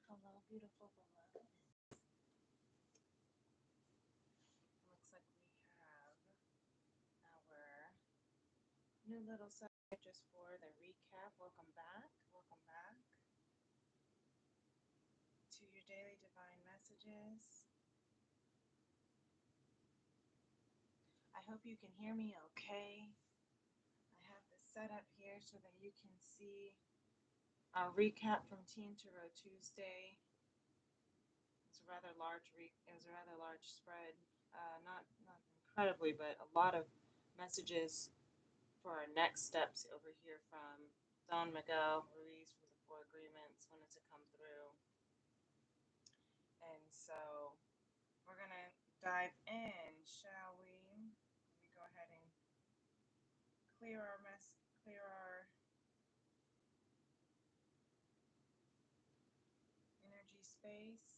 Hello, beautiful beloved. Looks like we have our new little subject just for the recap. Welcome back. Welcome back to your daily divine messages. I hope you can hear me okay. I have this set up here so that you can see a recap from TEA+TAROT Tuesday. It's a rather large it was a rather large spread. Not incredibly, but a lot of messages for our next steps over here from Don Miguel Ruiz from the Four Agreements wanted to come through. And so we're going to dive in, shall we? Let me go ahead and clear our energy space.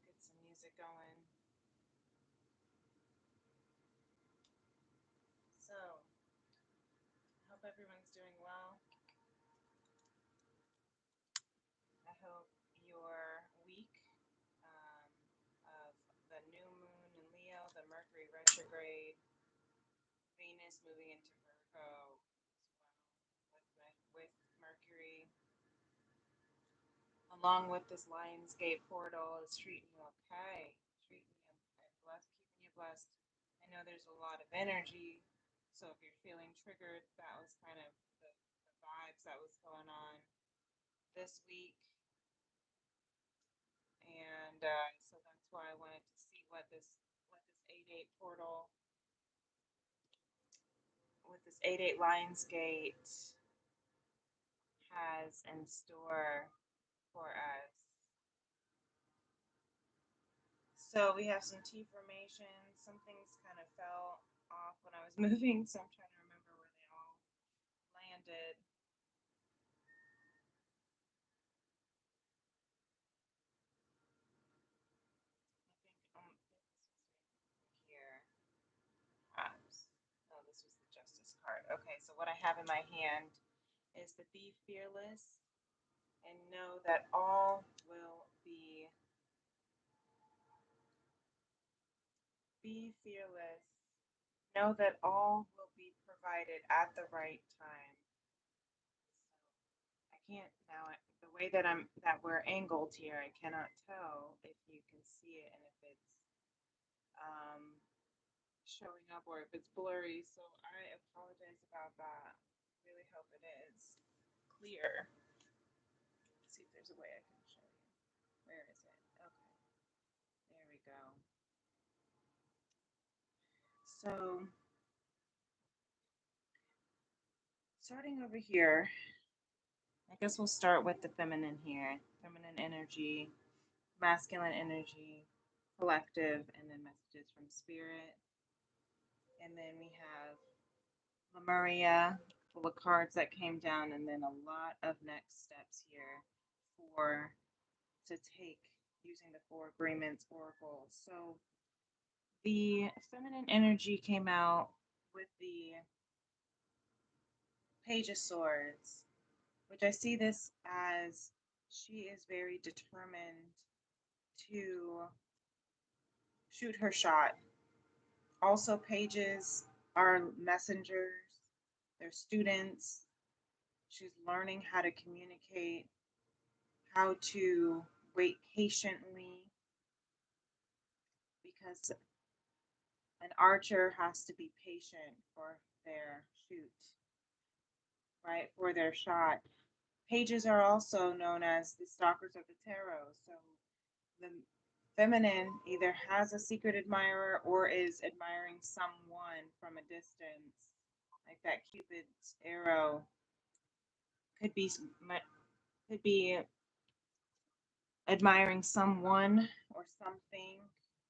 Get some music going. So, I hope everyone's doing well. I hope your week of the new moon in Leo, the Mercury retrograde, Venus moving into Virgo as well with Mercury, along with this Lionsgate portal, is treating you okay. Treating you blessed, keeping you blessed. I know there's a lot of energy, so if you're feeling triggered, that was kind of the vibes that was going on this week. And so that's why I wanted to see what this 8/8 portal with this 8/8 Lionsgate has in store for us. So we have some T formations. Some things kind of fell off when I was moving, so I'm trying to remember where they all landed. I think this was here. Oh, this was the Justice card. Okay, so what I have in my hand is the Be Fearless and know that all will be fearless. Know that all will be provided at the right time. So I can't now. The way that we're angled here, I cannot tell if you can see it and if it's um, showing up or if it's blurry. So I apologize about that. Really hope it is clear. Let's see if there's a way I can show you. Where is it? Okay, there we go. So starting over here, I guess we'll start with the feminine here. Feminine energy, masculine energy, collective, and then messages from spirit. And then we have Lemuria, full of cards that came down, and then a lot of next steps here for to take using the Four Agreements Oracle. So the feminine energy came out with the Page of Swords, which I see this as she is very determined to shoot her shot. Also, pages are messengers, they're students. She's learning how to communicate, how to wait patiently, because an archer has to be patient for their shoot, right? For their shot. Pages are also known as the stalkers of the tarot. So the feminine either has a secret admirer or is admiring someone from a distance, like that Cupid's arrow could be could be admiring someone or something,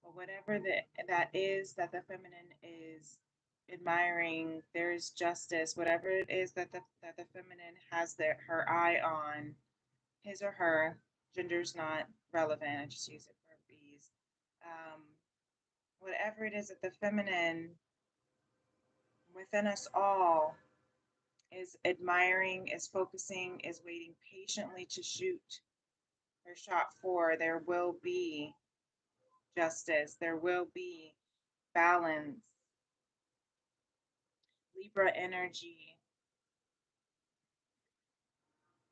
or whatever that is that the feminine is admiring. There is justice, whatever it is that the feminine has her eye on, his or her gender's not relevant. I just use it for ease. Um, whatever it is that the feminine within us all is admiring, is focusing, is waiting patiently to shoot their shot for. There will be justice, there will be balance. Libra energy.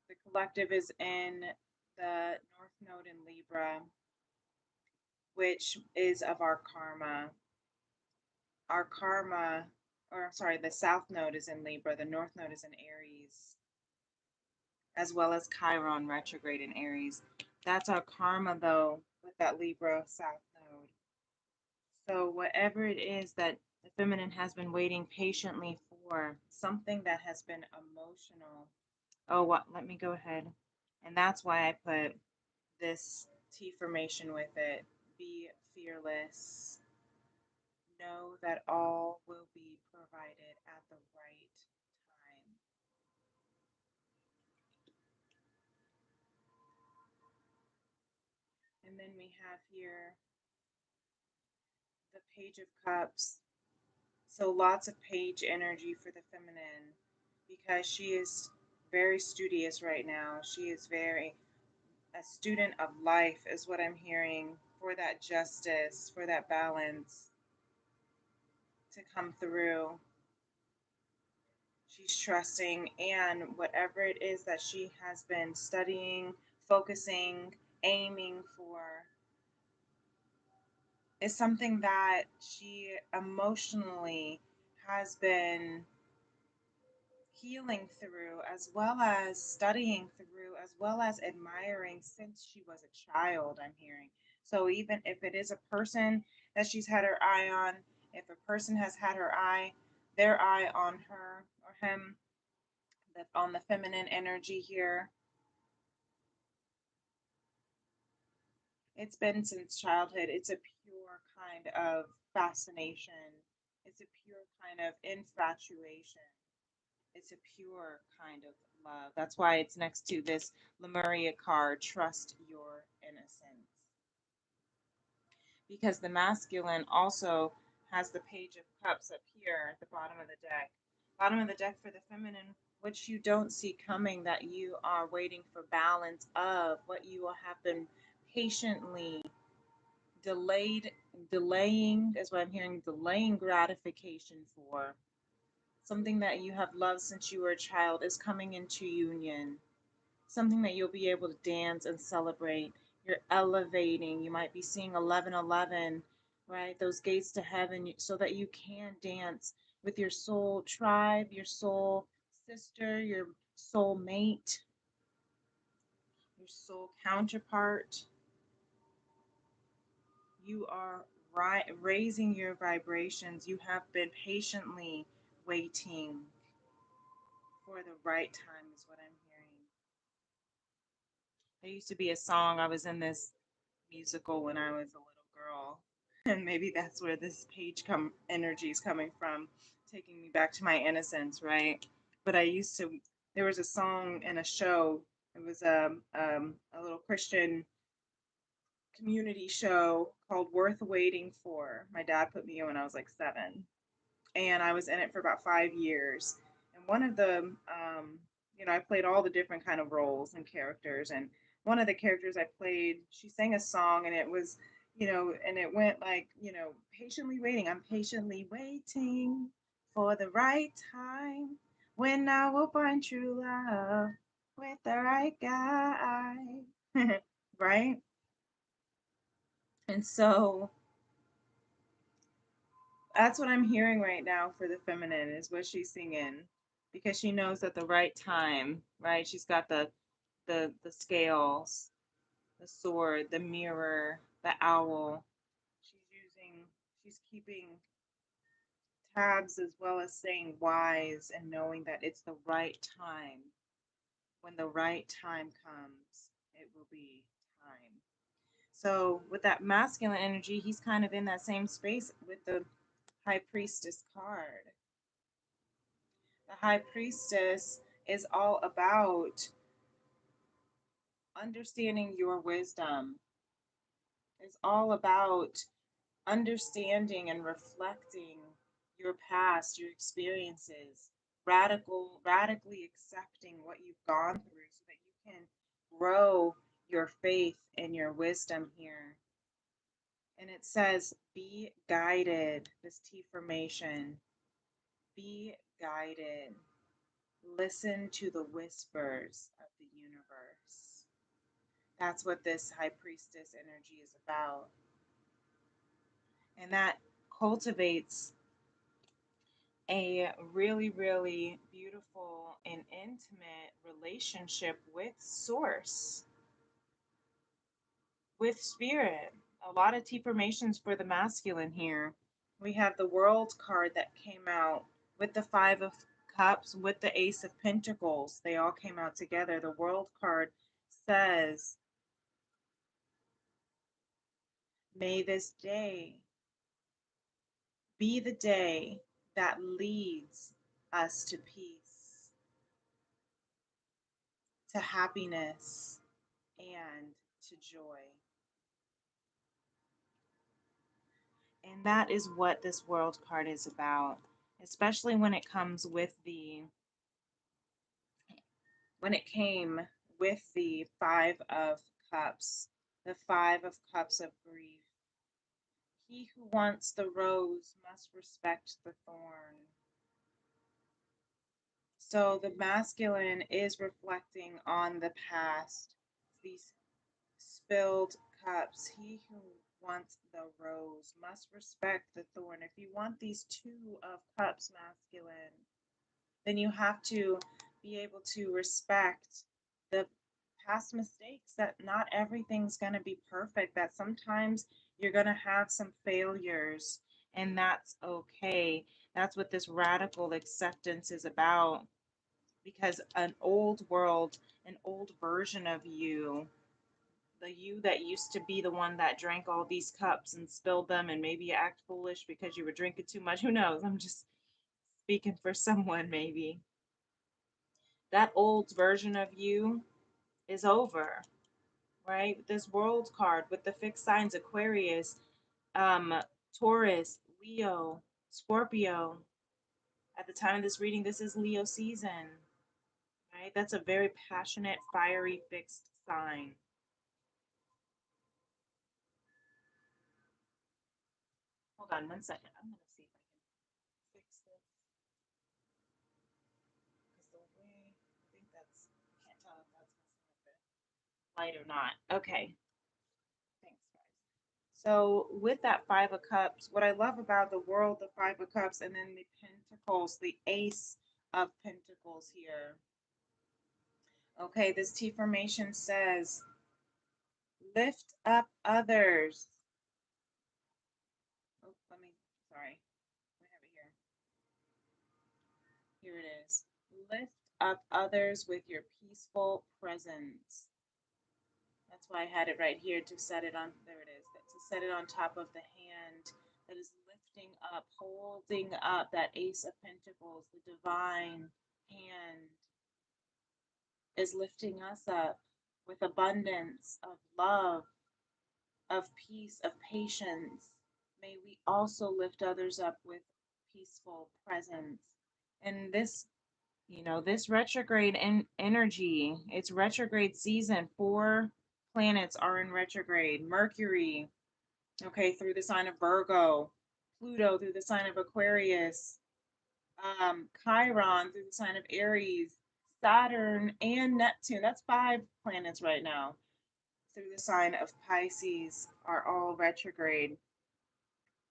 The collective is in the North Node in Libra, which is of our karma. Our karma, or I'm sorry, the South Node is in Libra, the North Node is in Aries, as well as Chiron retrograde in Aries. That's our karma, though, with that Libra South Node. So, whatever it is that the feminine has been waiting patiently for, something that has been emotional. Oh, what? Let me go ahead. And that's why I put this T formation with it. Be fearless. Know that all will be provided at the right time. And then we have here the Page of Cups. So lots of page energy for the feminine because she is very studious right now. She is very a student of life is what I'm hearing, for that justice, for that balance to come through. She's trusting, and whatever it is that she has been studying, focusing, aiming for is something that she emotionally has been healing through, as well as studying through, as well as admiring since she was a child, I'm hearing. So even if it is a person that she's had her eye on, if a person has had their eye on her or him, that on the feminine energy here, it's been since childhood. It's a pure kind of fascination. It's a pure kind of infatuation. It's a pure kind of love. That's why it's next to this Lemuria card, trust your innocence. Because the masculine also has the Page of Cups up here at the bottom of the deck. Bottom of the deck for the feminine, which you don't see coming, that you are waiting for balance of, what you will have been patiently delaying is what I'm hearing, delaying gratification for. Something that you have loved since you were a child is coming into union. Something that you'll be able to dance and celebrate. You're elevating. You might be seeing 1111, right? Those gates to heaven, so that you can dance with your soul tribe, your soul sister, your soul mate, your soul counterpart. You are raising your vibrations. You have been patiently waiting for the right time, is what I'm hearing. There used to be a song. I was in this musical when I was a little girl, and maybe that's where this page come energy is coming from, taking me back to my innocence, right? But I used to. There was a song in a show. It was a little Christian community show called Worth Waiting For. My dad put me in when I was like 7, and I was in it for about 5 years. And one of the, I played all the different kind of roles and characters. And one of the characters I played, she sang a song, and it was, and it went like, patiently waiting. I'm patiently waiting for the right time when I will find true love with the right guy, right? And so that's what I'm hearing right now for the feminine is what she's singing, because she knows that the right time, right? She's got the scales, the sword, the mirror, the owl. She's keeping tabs, as well as staying wise and knowing that it's the right time. When the right time comes, it will be time. So with that masculine energy, he's kind of in that same space with the High Priestess card. The High Priestess is all about understanding your wisdom. It's all about understanding and reflecting your past, your experiences, radically accepting what you've gone through so that you can grow your faith and your wisdom here. And it says, be guided, this T formation, be guided. Listen to the whispers of the universe. That's what this high priestess energy is about. And that cultivates a really, really beautiful and intimate relationship with Source, with Spirit. A lot of T formations for the masculine here. We have the World card that came out with the Five of Cups, with the Ace of Pentacles. They all came out together. The World card says, may this day be the day that leads us to peace, to happiness, and to joy. And that is what this World card is about, especially when it comes with when it came with the Five of Cups, the Five of Cups of grief. He who wants the rose must respect the thorn. So the masculine is reflecting on the past, these spilled cups. He who wants the rose must respect the thorn. If you want these Two of Cups masculine, then you have to be able to respect the past mistakes, that not everything's going to be perfect, that sometimes you're going to have some failures, and that's okay. That's what this radical acceptance is about, because an old world, an old version of you, the you that used to be the one that drank all these cups and spilled them and maybe you act foolish because you were drinking too much, who knows, I'm just speaking for someone maybe, that old version of you is over, right? This World card with the fixed signs, Aquarius, um, Taurus, Leo, Scorpio. At the time of this reading, this is Leo season, right? That's a very passionate, fiery, fixed sign. Hold on one second. I'm going to see if I can fix this. Because the way, I think that's, can't tell if that's messing with the light or not. Okay. Thanks, guys. So with that Five of Cups, what I love about the world, the Five of Cups, and then the Pentacles, the Ace of Pentacles here. Okay, this T formation says, lift up others. Oh, sorry. We have it here. Here it is. Lift up others with your peaceful presence. That's why I had it right here to set it on, there it is, to set it on top of the hand that is lifting up, holding up that Ace of Pentacles, the divine hand is lifting us up with abundance of love, of peace, of patience. May we also lift others up with peaceful presence. And this, this retrograde energy, it's retrograde season. 4 planets are in retrograde. Mercury, okay, through the sign of Virgo. Pluto through the sign of Aquarius. Chiron through the sign of Aries. Saturn and Neptune, that's 5 planets right now, through the sign of Pisces, are all retrograde.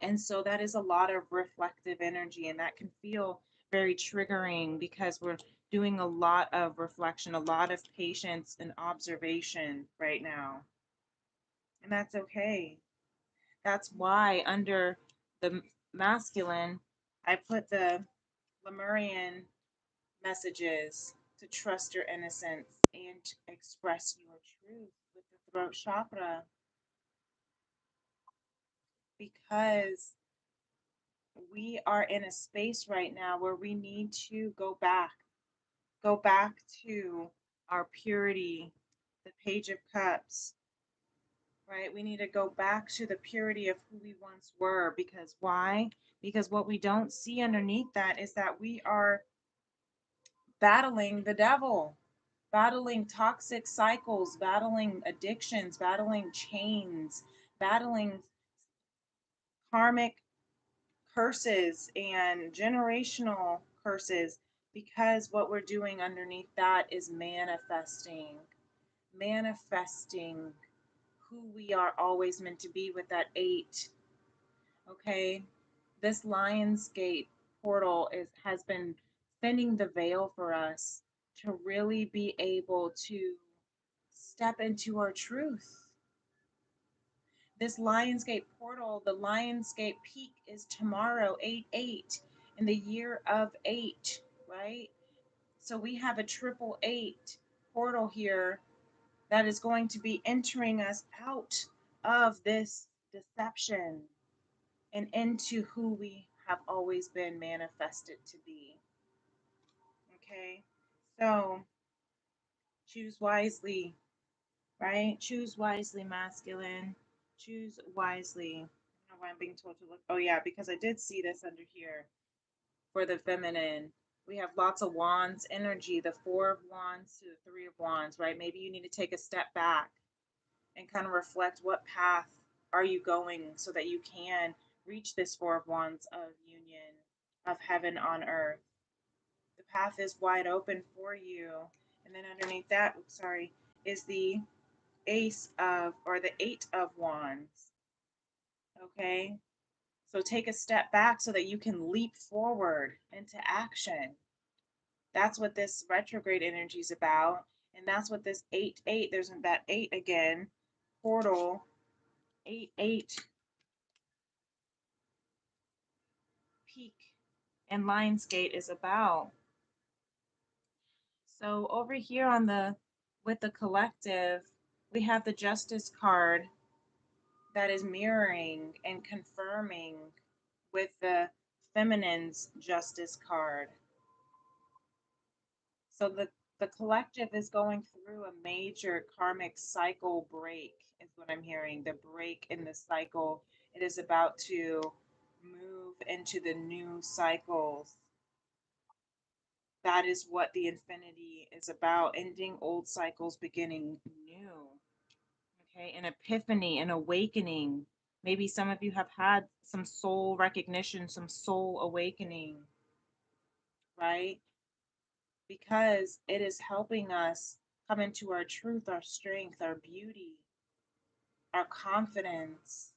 And so that is a lot of reflective energy, and that can feel very triggering because we're doing a lot of reflection, a lot of patience and observation right now. And that's okay. That's why under the masculine, I put the Lemurian messages to trust your innocence and to express your truth with the throat chakra, because we are in a space right now where we need to go back to our purity, the Page of Cups, right? We need to go back to the purity of who we once were. Because why? Because what we don't see underneath that is that we are battling the devil, battling toxic cycles, battling addictions, battling chains, battling karmic curses and generational curses, because what we're doing underneath that is manifesting who we are always meant to be with that eight. Okay, this Lionsgate portal has been thinning the veil for us to really be able to step into our truth. This Lionsgate portal, the Lionsgate peak is tomorrow, 8/8, in the year of 8, right? So we have a 888 portal here that is going to be entering us out of this deception and into who we have always been manifested to be. Okay? So choose wisely, right? Choose wisely, masculine. Choose wisely. I don't know why I'm being told to look. Oh, yeah, because I did see this under here for the feminine. We have lots of wands energy, the 4 of Wands to the 3 of Wands, right? Maybe you need to take a step back and kind of reflect what path are you going so that you can reach this 4 of Wands of union, of heaven on earth. The path is wide open for you. And then underneath that, sorry, is the Ace of, or the 8 of Wands. Okay. So take a step back so that you can leap forward into action. That's what this retrograde energy is about. And that's what this 8/8, there's that 8 again, portal, 8/8 peak and Lionsgate is about. So over here on the, with the collective, we have the Justice card that is mirroring and confirming with the feminine's Justice card. So the collective is going through a major karmic cycle break, is what I'm hearing. The break in the cycle. It is about to move into the new cycles. That is what the infinity is about, ending old cycles, beginning new. Okay, an epiphany, an awakening. Maybe some of you have had some soul recognition, some soul awakening, right? Because it is helping us come into our truth, our strength, our beauty, our confidence.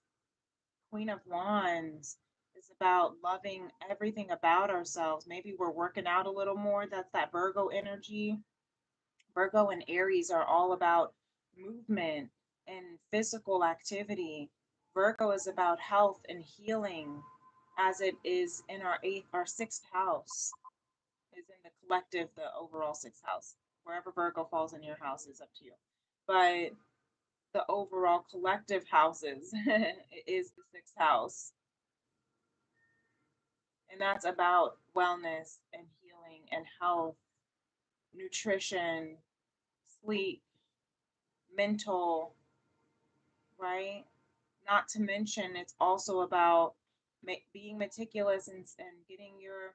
Queen of Wands is about loving everything about ourselves. Maybe we're working out a little more. That's that Virgo energy. Virgo and Aries are all about movement and physical activity. Virgo is about health and healing, as it is in our eighth, our sixth house, is in the collective, the overall sixth house. Wherever Virgo falls in your house is up to you. But the overall collective houses is the sixth house. And that's about wellness and healing and health, nutrition, sleep, mental, right? Not to mention, it's also about being meticulous and getting your,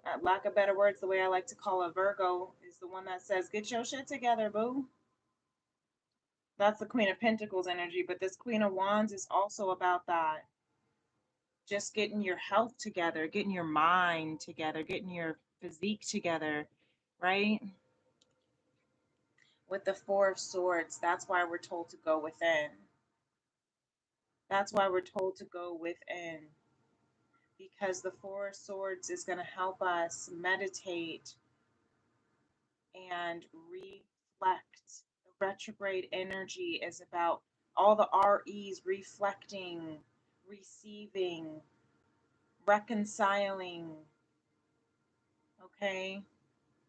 at lack of better words, the way I like to call a Virgo is the one that says, get your shit together, boo. That's the Queen of Pentacles energy, but this Queen of Wands is also about that. Just getting your health together, getting your mind together, getting your physique together, right? With the Four of Swords, that's why we're told to go within. That's why we're told to go within. Because the Four of Swords is going to help us meditate and reflect. The retrograde energy is about all the REs, reflecting, receiving, reconciling, okay?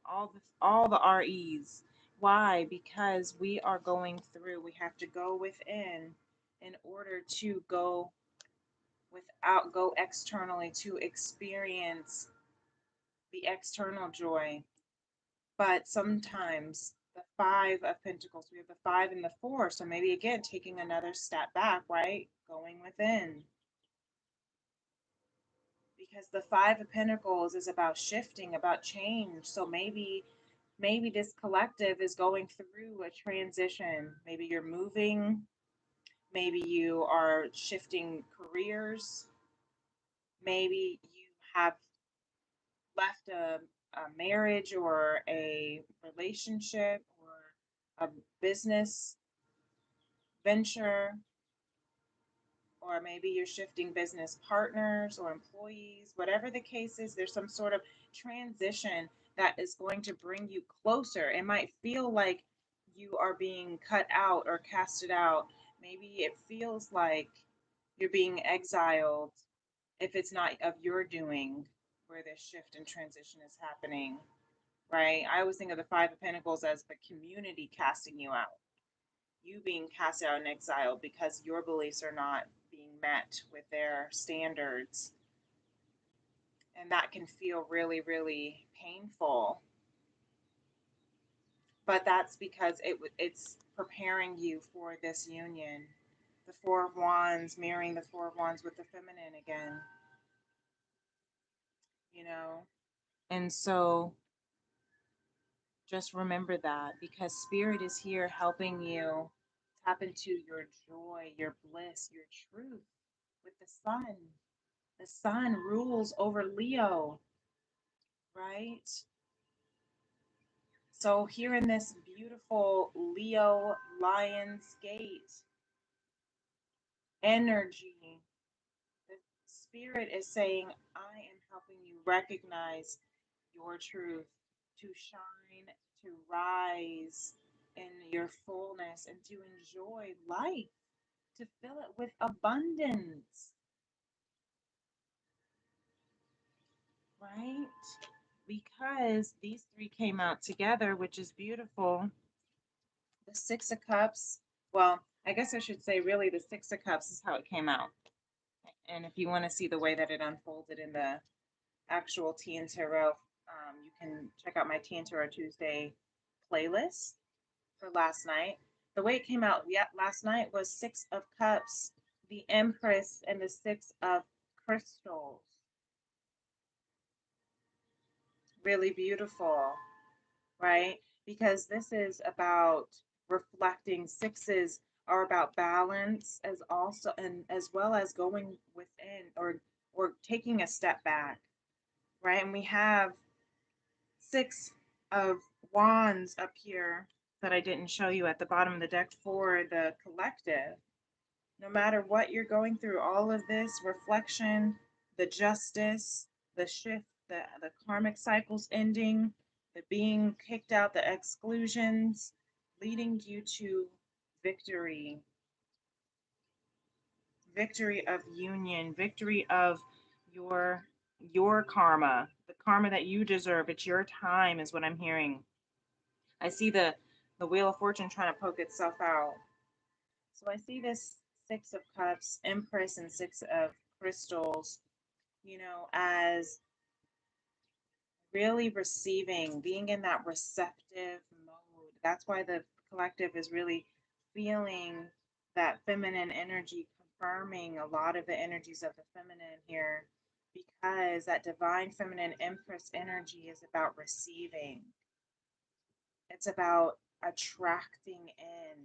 All the REs. Why? Because we are going through, we have to go within in order to go externally to experience the external joy. But sometimes the Five of Pentacles. We have the Five and the Four. So maybe again, taking another step back, right? Going within. Because the Five of Pentacles is about shifting, about change. So maybe this collective is going through a transition. Maybe you're moving, maybe you are shifting careers, maybe you have left a marriage or a relationship or a business venture, or maybe you're shifting business partners or employees. Whatever the case is, there's some sort of transition that is going to bring you closer. It might feel like you are being cut out or casted out. Maybe it feels like you're being exiled if it's not of your doing where this shift and transition is happening, right? I always think of the Five of Pentacles as the community casting you out, you being cast out and exiled because your beliefs are not being met with their standards. And that can feel really, really painful. But that's because it's preparing you for this union. The Four of Wands, mirroring the Four of Wands with the feminine again, you know? And so just remember that, because Spirit is here helping you tap into your joy, your bliss, your truth with the sun. The sun rules over Leo, right? So here in this beautiful Leo Lion's Gate energy, the Spirit is saying, I am helping you recognize your truth, to shine, to rise in your fullness, and to enjoy life, to fill it with abundance, right? Because these three came out together, which is beautiful. The Six of Cups, well, I guess I should say really the Six of Cups is how it came out. And if you want to see the way that it unfolded in the actual TEA+TAROT, you can check out my TEA+TAROT Tuesday playlist for last night. The way it came out last night was Six of Cups, the Empress, and the Six of Crystals. Really beautiful, right? Because this is about reflecting. Sixes are about balance, as also, and as well as going within, or taking a step back, right? And we have Six of Wands up here that I didn't show you at the bottom of the deck for the collective. No matter what you're going through, all of this reflection, the justice, the shift, the karmic cycles ending, the being kicked out, the exclusions, leading you to victory, victory of union, victory of your karma, the karma that you deserve. It's your time, is what I'm hearing. I see the Wheel of Fortune trying to poke itself out. So I see this Six of Cups, Empress, and Six of Crystals, as really receiving, being in that receptive mode. That's why the collective is really feeling that feminine energy, confirming a lot of the energies of the feminine here, because that divine feminine Empress energy is about receiving. It's about attracting in.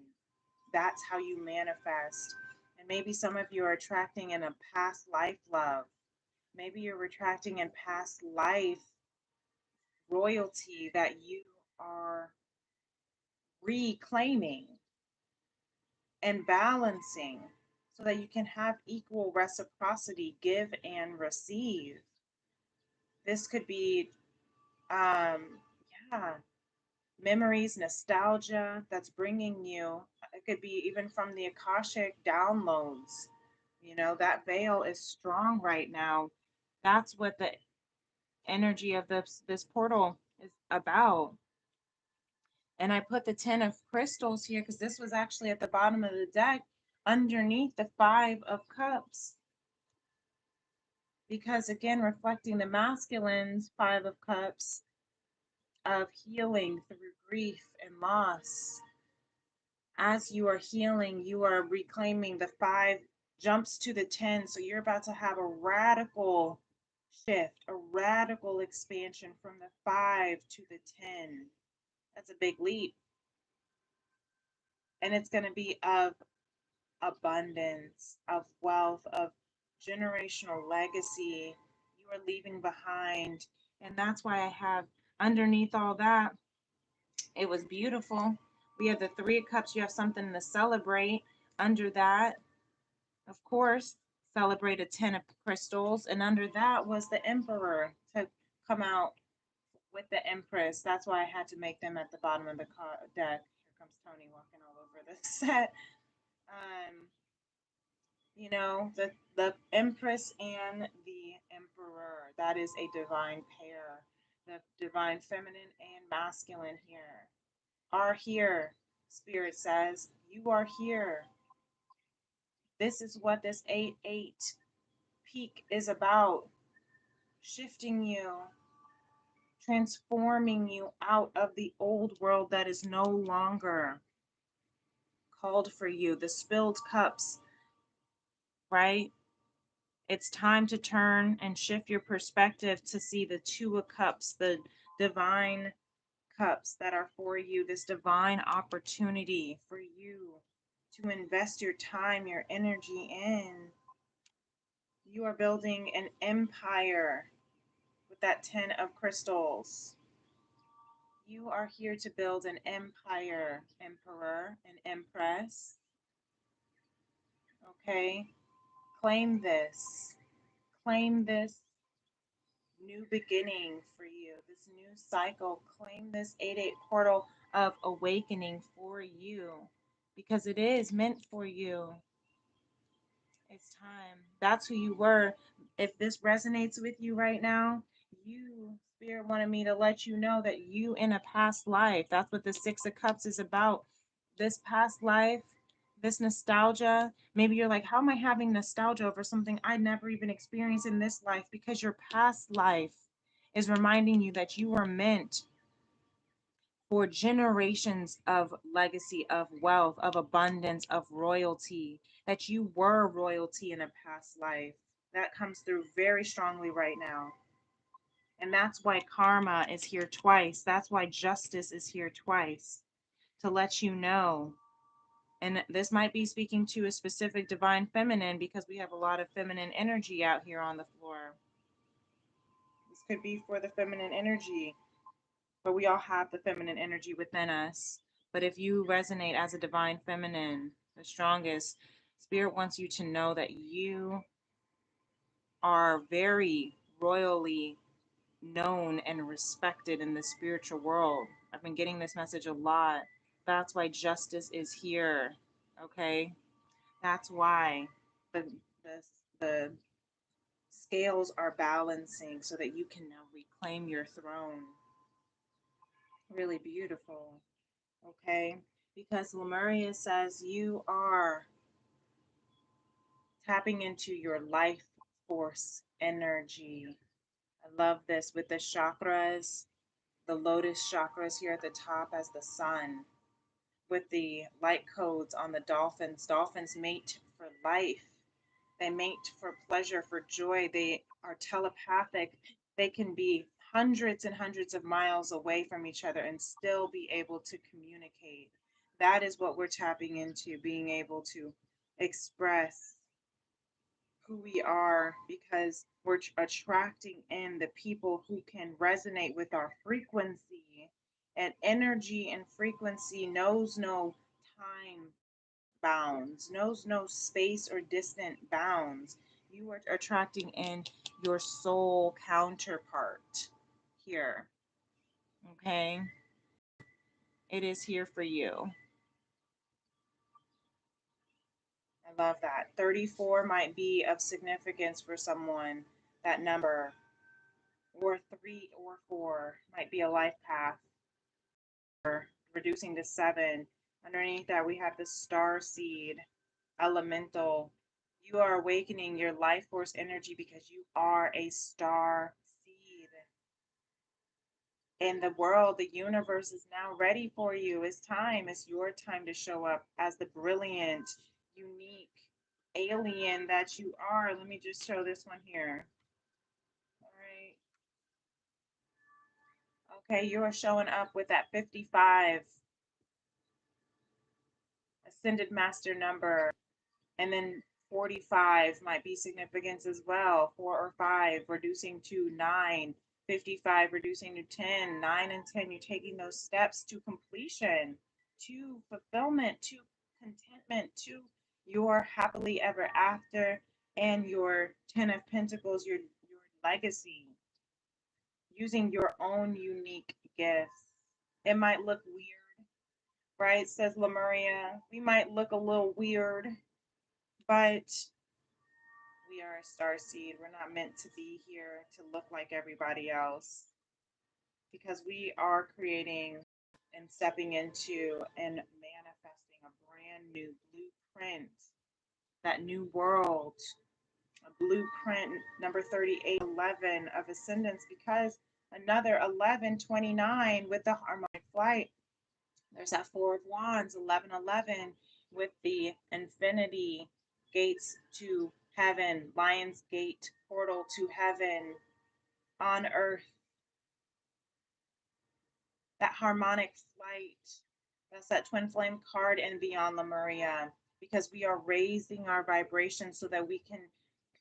That's how you manifest. And maybe some of you are attracting in a past life love. Maybe you're attracting in past life royalty that you are reclaiming and balancing so that you can have equal reciprocity, give and receive. This could be, yeah, memories, nostalgia that's bringing you. It could be even from the Akashic downloads. That veil is strong right now. That's what the energy of this portal is about. And I put the 10 of crystals here because this was actually at the bottom of the deck underneath the Five of Cups. Because again, reflecting the masculine's Five of Cups, of healing through grief and loss. As you are healing, you are reclaiming the 5 jumps to the 10. So you're about to have a radical shift, a radical expansion from the 5 to the 10. That's a big leap. And it's going to be of abundance, of wealth, of generational legacy you are leaving behind. And that's why I have underneath all that, it was beautiful. We have the 3 of Cups. You have something to celebrate under that. Of course, celebrate a 10 of crystals. And under that was the Emperor to come out with the Empress. That's why I had to make them at the bottom of the deck. Here comes Tony walking all over the set. You know, the Empress and the Emperor. That is a divine pair. The divine feminine and masculine here are here. Spirit says, you are here. This is what this 8-8 peak is about. Shifting you, transforming you out of the old world that is no longer called for you. The spilled cups, right? It's time to turn and shift your perspective to see the 2 of Cups, the divine cups that are for you, this divine opportunity for you to invest your time, your energy in. You are building an empire with that 10 of crystals. You are here to build an empire, Emperor and Empress. Okay? Claim this. Claim this new beginning for you, this new cycle. Claim this 8-8 portal of awakening for you because it is meant for you. It's time. That's who you were. If this resonates with you right now, you, Spirit, wanted me to let you know that you in a past life, that's what the 6 of Cups is about. This past life, this nostalgia, maybe you're like, how am I having nostalgia over something I never even experienced in this life? Because your past life is reminding you that you were meant for generations of legacy, of wealth, of abundance, of royalty, that you were royalty in a past life. That comes through very strongly right now. And that's why karma is here twice. That's why justice is here twice, to let you know. And this might be speaking to a specific divine feminine because we have a lot of feminine energy out here on the floor. This could be for the feminine energy, but we all have the feminine energy within us. But if you resonate as a divine feminine, the strongest, Spirit wants you to know that you are very royally known and respected in the spiritual world. I've been getting this message a lot. That's why justice is here. Okay? That's why the the, the scales are balancing so that you can now reclaim your throne. Really beautiful. Okay? Because Lemuria says you are tapping into your life force energy. I love this with the chakras, the lotus chakras here at the top as the sun, with the light codes on the dolphins. Dolphins mate for life. They mate for pleasure, for joy. They are telepathic. They can be hundreds and hundreds of miles away from each other and still be able to communicate. That is what we're tapping into, being able to express who we are because we're attracting in the people who can resonate with our frequency. And energy and frequency knows no time bounds, knows no space or distant bounds. You are attracting in your soul counterpart here. Okay? It is here for you. I love that. 34 might be of significance for someone, that number. Or 3 or 4 might be a life path. Or reducing to 7. Underneath that, we have the star seed, elemental. You are awakening your life force energy because you are a star seed. And the world, the universe is now ready for you. It's time. It's your time to show up as the brilliant, unique alien that you are. Let me just show this one here. All right. Okay, you are showing up with that 55 ascended master number. And then 45 might be significance as well. 4 or 5 reducing to 9. 55 reducing to 10. 9 and 10, you're taking those steps to completion, to fulfillment, to contentment, to your happily ever after, and your 10 of Pentacles, your legacy, using your own unique gifts. It might look weird, right? Says Lemuria. We might look a little weird, but we are a star seed. We're not meant to be here to look like everybody else, because we are creating and stepping into and manifesting a brand new blueprint, that new world, a blueprint number 3811 of ascendance, because another 1129 with the harmonic flight. There's that Four of Wands, 1111 with the infinity gates to heaven, Lion's Gate portal to heaven on earth. That harmonic flight. That's that twin flame card and beyond Lemuria, because we are raising our vibration so that we can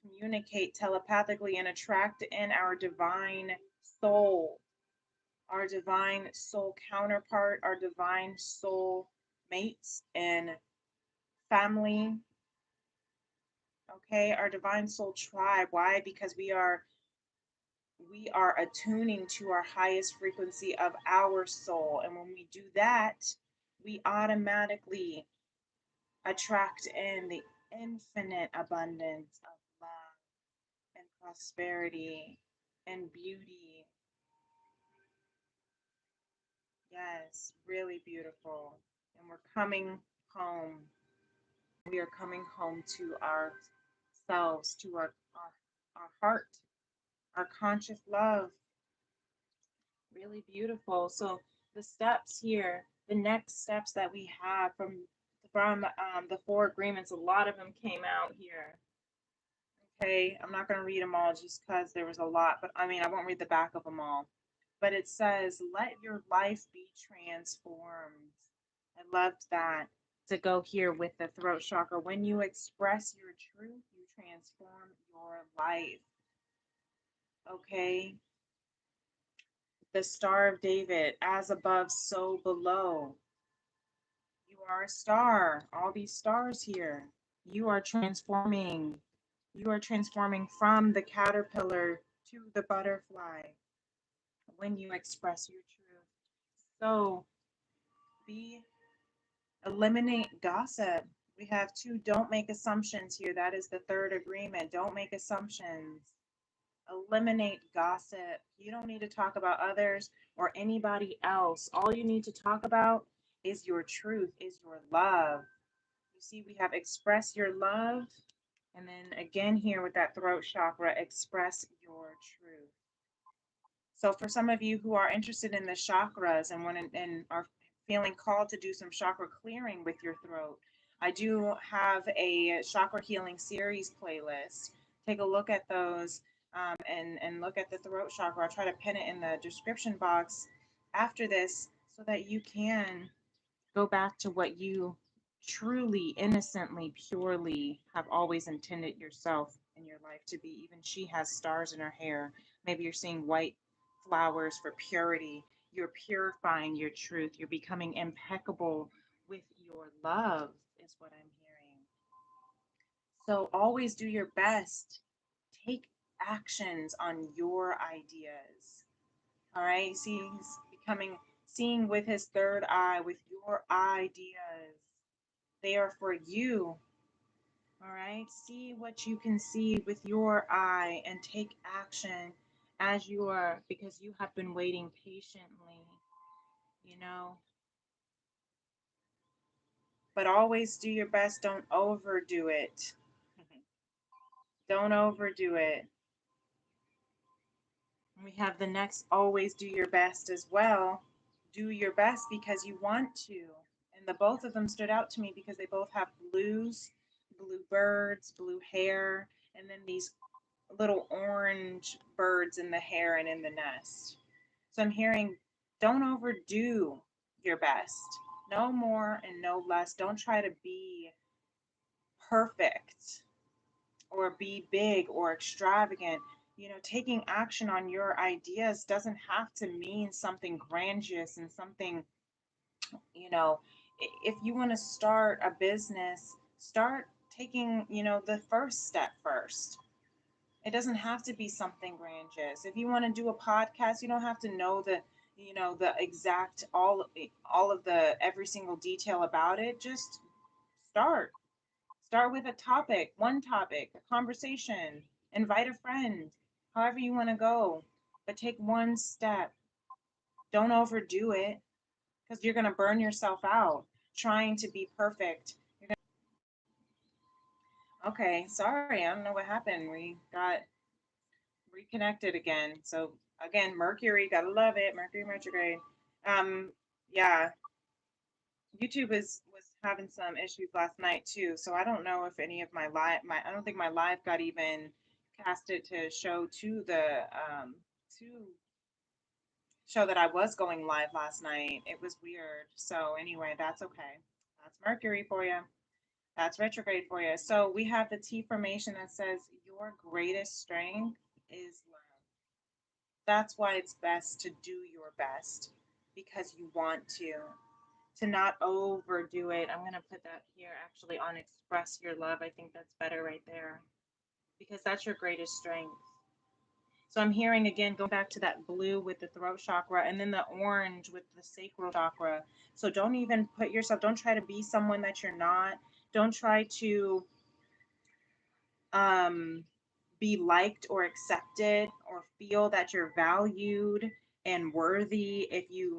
communicate telepathically and attract in our divine soul, our divine soul counterpart, our divine soul mates and family. Okay, our divine soul tribe. Why? Because we are attuning to our highest frequency of our soul, and when we do that, we automatically attract in the infinite abundance of love and prosperity and beauty. Yes, really beautiful. And we're coming home. We are coming home to ourselves, to our heart, our conscious love. Really beautiful. So the steps here, the next steps that we have from the four agreements, a lot of them came out here. Okay, I'm not going to read them all just because there was a lot, but I mean, I won't read the back of them all. But it says, let your life be transformed. I loved that to go here with the throat chakra. When you express your truth, you transform your life. Okay, the Star of David, as above, so below. You are a star. All these stars here. You are transforming. You are transforming from the caterpillar to the butterfly when you express your truth. So eliminate gossip. We have two, don't make assumptions here. That is the third agreement. Don't make assumptions. Eliminate gossip. You don't need to talk about others or anybody else. All you need to talk about is your truth, is your love. You see, we have express your love. And then again here with that throat chakra, express your truth. So for some of you who are interested in the chakras and are feeling called to do some chakra clearing with your throat, I do have a chakra healing series playlist. Take a look at those, and look at the throat chakra. I'll try to pin it in the description box after this so that you can go back to what you truly, innocently, purely have always intended yourself in your life to be. Even she has stars in her hair. Maybe you're seeing white flowers for purity. You're purifying your truth. You're becoming impeccable with your love, is what I'm hearing. So always do your best. Take actions on your ideas. All right. See, he's seeing with his third eye, with your ideas. They are for you. All right. See what you can see with your eye and take action as you are, because you have been waiting patiently, you know. But always do your best. Don't overdo it. Don't overdo it. We have the next, always do your best as well. Do your best because you want to. And the both of them stood out to me because they both have blues, blue birds, blue hair, and then these little orange birds in the hair and in the nest. So I'm hearing, don't overdo your best. No more and no less. Don't try to be perfect or be big or extravagant. Taking action on your ideas doesn't have to mean something grandiose and something, you know, if you want to start a business, start taking, the first step first. It doesn't have to be something grandiose. If you want to do a podcast, you don't have to know the exact all of the every single detail about it. Just start. Start with a topic, one topic, a conversation, invite a friend, however you want to go, but take one step. Don't overdo it because you're going to burn yourself out trying to be perfect. Okay, sorry, I don't know what happened. We got reconnected again. So again, Mercury, gotta love it. Mercury retrograde. Yeah, YouTube was having some issues last night too. So I don't know if any of my I don't think my live got even casted to show to show that I was going live last night. It was weird. So anyway, that's okay. That's Mercury for you. That's retrograde for you. So we have the T formation that says your greatest strength is love. That's why it's best to do your best because you want to not overdo it. I'm going to put that here actually on express your love. I think that's better right there because that's your greatest strength. So I'm hearing again, going back to that blue with the throat chakra and then the orange with the sacral chakra. So don't even don't try to be someone that you're not. Don't try to um, be liked or accepted or feel that you're valued and worthy.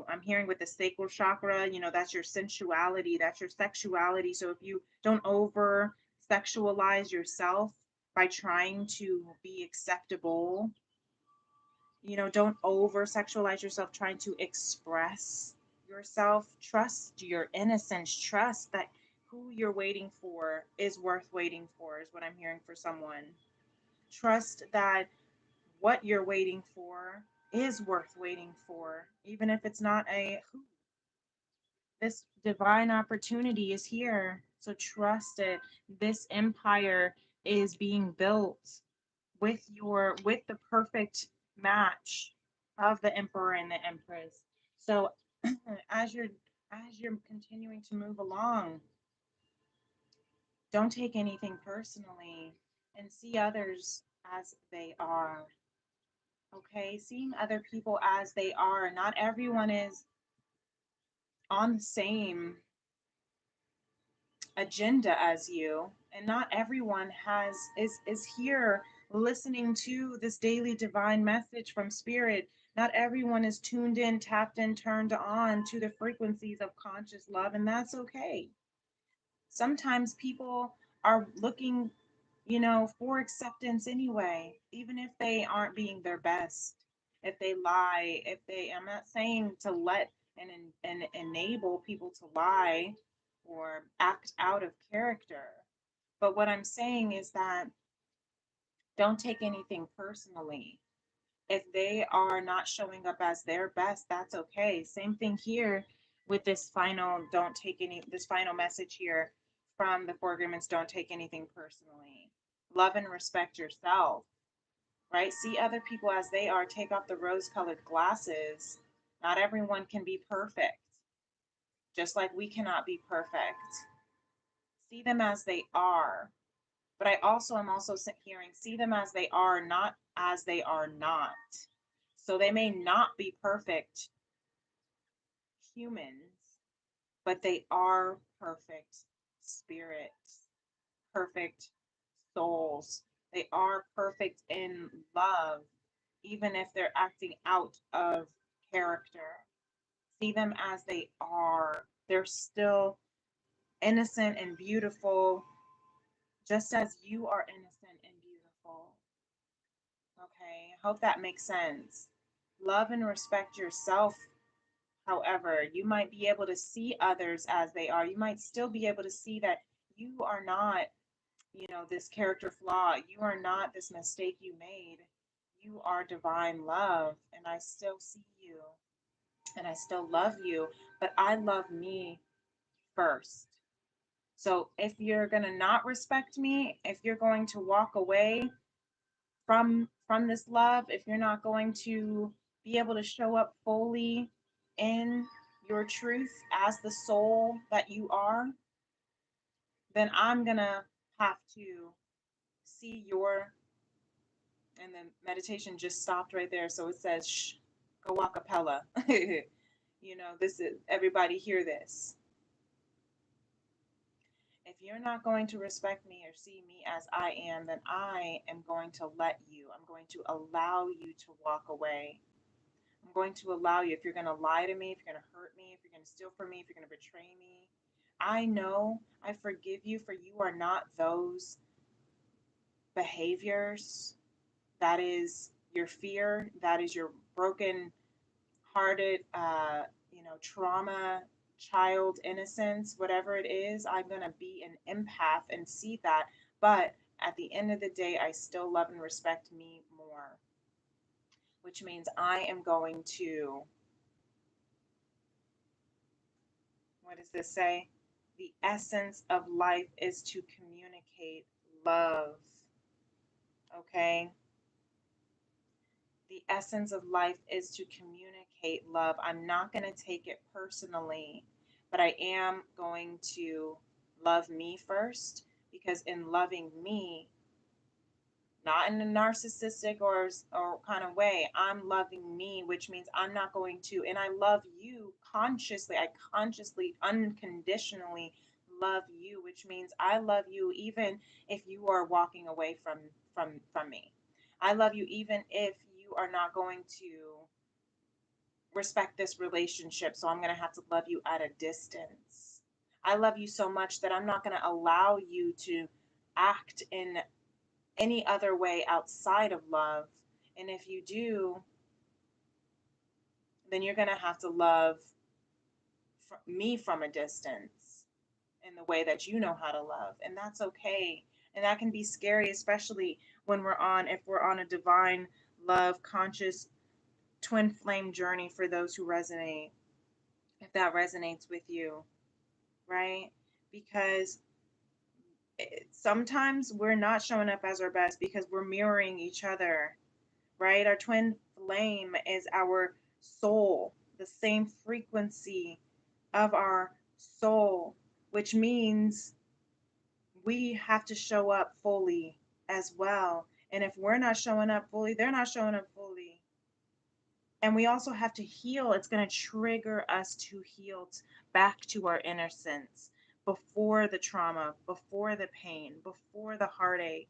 I'm hearing with the sacral chakra, that's your sensuality, that's your sexuality. So if you don't over sexualize yourself by trying to be acceptable, don't over sexualize yourself trying to express yourself. Trust your innocence. Trust that who you're waiting for is worth waiting for, is what I'm hearing for someone. Trust that what you're waiting for is worth waiting for, even if it's not this divine opportunity is here. So trust it. This empire is being built with the perfect match of the emperor and the empress. So as you're continuing to move along, don't take anything personally and see others as they are. Okay, seeing other people as they are. Not everyone is on the same agenda as you, and not everyone is here listening to this daily divine message from spirit. Not everyone is tuned in, tapped in, turned on to the frequencies of conscious love, and that's okay. Sometimes people are looking, for acceptance anyway, even if they aren't being their best. If they lie, I'm not saying to let and enable people to lie or act out of character. But what I'm saying is that don't take anything personally. If they are not showing up as their best, that's okay. Same thing here with this final message here from the Four Agreements. Don't take anything personally. Love and respect yourself, right? See other people as they are. Take off the rose colored glasses. Not everyone can be perfect, just like we cannot be perfect. See them as they are. But I'm also hearing, see them as they are, not as they are not. So they may not be perfect humans, but they are perfect spirits, perfect souls. They are perfect in love, even if they're acting out of character. See them as they are. They're still innocent and beautiful, just as you are innocent and beautiful. Okay, I hope that makes sense. Love and respect yourself. However, you might be able to see others as they are. You might still be able to see that you are not, this character flaw. You are not this mistake you made. You are divine love, and I still see you, and I still love you, but I love me first. So if you're going to not respect me, if you're going to walk away from this love, if you're not going to be able to show up fully in your truth as the soul that you are, then I'm going to have to see your, and the meditation just stopped right there. So it says, shh, go a cappella. This is, everybody hear this. If you're not going to respect me or see me as I am, then I am going to let you. I'm going to allow you to walk away. I'm going to allow you. If you're going to lie to me, if you're going to hurt me, if you're going to steal from me, if you're going to betray me, I know I forgive you, for you are not those behaviors. That is your fear. That is your broken hearted, trauma, child innocence, whatever it is. I'm going to be an empath and see that. But at the end of the day, I still love and respect me more, which means I am going to, what does this say? The essence of life is to communicate love. Okay? The essence of life is to communicate love. I'm not going to take it personally, but I am going to love me first, because in loving me, not in a narcissistic or kind of way, I'm loving me, which means I'm not going to, and I love you consciously. I consciously, unconditionally love you, which means I love you even if you are walking away from me. I love you even if you are not going to respect this relationship, so I'm going to have to love you at a distance. I love you so much that I'm not going to allow you to act in any other way outside of love. And if you do, then you're going to have to love me from a distance in the way that you know how to love. And that's okay. And that can be scary, especially when if we're on a divine love, conscious, twin flame journey, for those who resonate, if that resonates with you, right? Because sometimes we're not showing up as our best because we're mirroring each other, right? Our twin flame is our soul, the same frequency of our soul, which means we have to show up fully as well. And if we're not showing up fully, they're not showing up fully. And we also have to heal. It's going to trigger us to heal back to our innocence before the trauma, before the pain, before the heartache,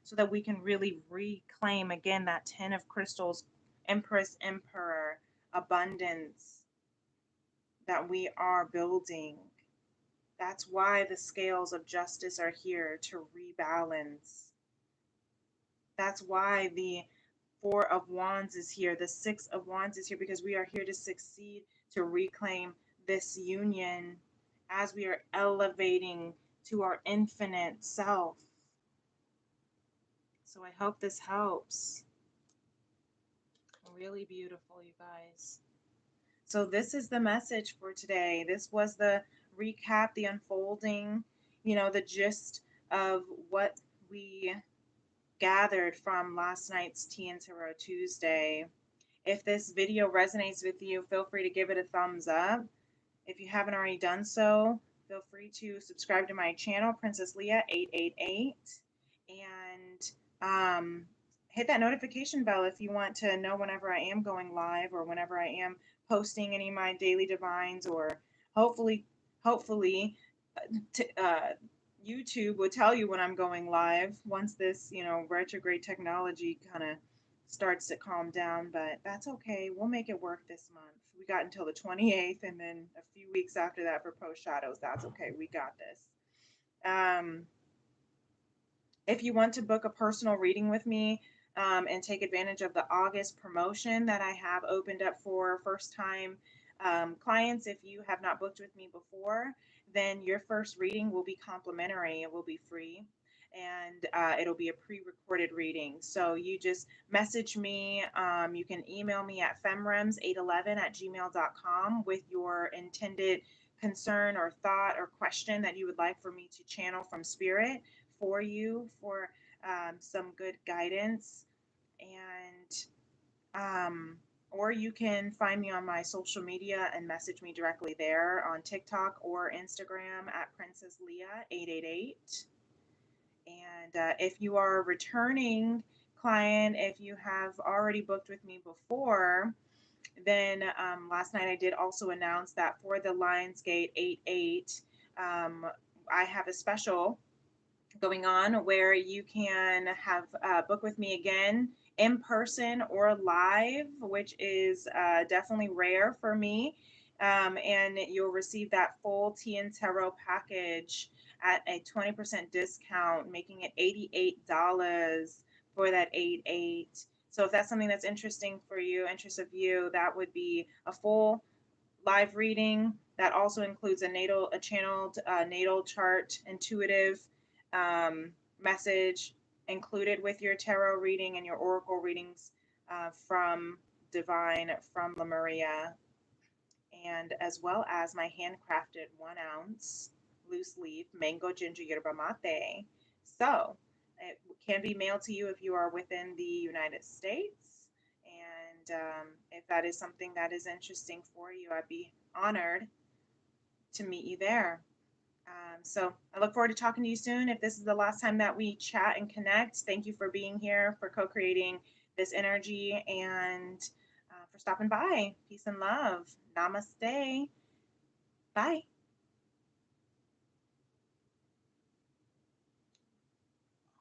so that we can really reclaim again that 10 of crystals, Empress, Emperor, abundance that we are building. That's why the scales of justice are here, to rebalance. That's why the Four of Wands is here. The Six of Wands is here, because we are here to succeed, to reclaim this union as we are elevating to our infinite self. So I hope this helps. Really beautiful, you guys. So this is the message for today. This was the recap, the unfolding, the gist of what we gathered from last night's TEA+TAROT Tuesday. If this video resonates with you, feel free to give it a thumbs up. If you haven't already done so, feel free to subscribe to my channel, Princess Leah 888, and hit that notification bell if you want to know whenever I am going live, or whenever I am posting any of my daily divines, or hopefully YouTube will tell you when I'm going live once this, retrograde technology kind of starts to calm down. But that's okay. We'll make it work this month. We got until the 28th, and then a few weeks after that for post shadows. That's okay. We got this. If you want to book a personal reading with me, and take advantage of the August promotion that I have opened up for first time clients. If you have not booked with me before, then your first reading will be complimentary. It will be free. And it'll be a pre-recorded reading. So you just message me. You can email me at femrems811@gmail.com with your intended concern or thought or question that you would like for me to channel from spirit for you for some good guidance. And or you can find me on my social media and message me directly there on TikTok or Instagram at Princess Leah 888. And if you are a returning client, if you have already booked with me before, then last night I did also announce that for the Lionsgate 88, I have a special going on where you can have book with me again in person or live, which is definitely rare for me. And you'll receive that full TEA+TAROT package at a 20% discount, making it $88 for that 8-8. So if that's something that's interesting for you, interest of you, that would be a full live reading that also includes a channeled natal chart intuitive message included with your tarot reading and your oracle readings from Divine, from Lemuria, and as well as my handcrafted 1 ounce loose leaf mango ginger yerba mate. So it can be mailed to you if you are within the United States. And if that is something that is interesting for you, I'd be honored to meet you there. So I look forward to talking to you soon. If this is the last time that we chat and connect, thank you for being here, for co-creating this energy, and for stopping by. Peace and love. Namaste. Bye.